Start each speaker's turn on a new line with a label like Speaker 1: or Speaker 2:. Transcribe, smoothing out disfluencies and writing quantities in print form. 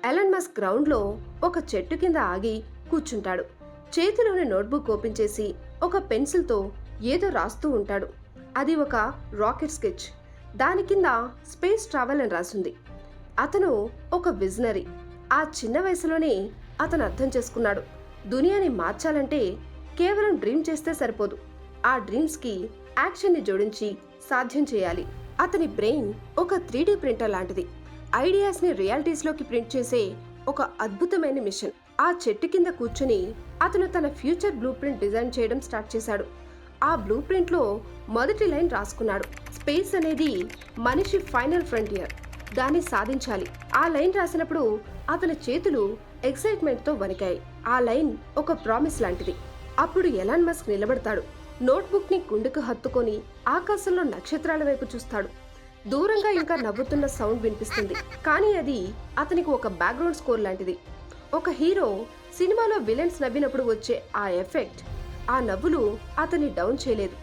Speaker 1: Elon Musk గ్రౌండ్లో ఒక చెట్టు కింద ఆగి కూర్చుంటాడు. చేతిలోని నోట్బుక్ ఓపెన్ చేసి ఒక పెన్సిల్తో ఏదో రాస్తూ ఉంటాడు. అది ఒక రాకెట్ స్కెచ్. దాని కింద స్పేస్ ట్రావెల్ అని రాసుంది. అతను ఒక విజనరీ. ఆ చిన్న వయసులోనే అతను అర్థం చేసుకున్నాడు, దునియాని మార్చాలంటే కేవలం డ్రీమ్ చేస్తే సరిపోదు, ఆ డ్రీమ్స్కి యాక్షన్ని జోడించి సాధ్యం చేయాలి. అతని బ్రెయిన్ ఒక 3D ప్రింటర్ లాంటిది. ఐడియాస్ని రియాలిటీస్లోకి ప్రింట్ చేసే ఒక అద్భుతమైన మిషన్. ఆ చెట్టు కింద కూర్చుని అతను తన ఫ్యూచర్ బ్లూ ప్రింట్ డిజైన్ చేయడం స్టార్ట్ చేశాడు. ఆ బ్లూ ప్రింట్లో మొదటి లైన్ రాసుకున్నాడు, స్పేస్ అనేది మనిషి ఫైనల్ ఫ్రంటియర్, దాన్ని సాధించాలి. ఆ లైన్ రాసినప్పుడు అతని చేతులు ఎక్సైట్మెంట్తో వణికాయి. ఆ లైన్ ఒక ప్రామిస్ లాంటిది. అప్పుడు ఎలాన్ మస్క్ నిలబడతాడు. నోట్బుక్ని గుండెకు హత్తుకొని ఆకాశంలో నక్షత్రాల వైపు చూస్తాడు. దూరంగా ఇంకా నవ్వుతున్న సౌండ్ వినిపిస్తుంది. కానీ అది అతనికి ఒక బ్యాక్గ్రౌండ్ స్కోర్ లాంటిది. ఒక హీరో సినిమాలో విలన్స్ నవ్వినప్పుడు వచ్చే ఆ ఎఫెక్ట్. ఆ నవ్వులు అతన్ని డౌన్ చేయలేదు,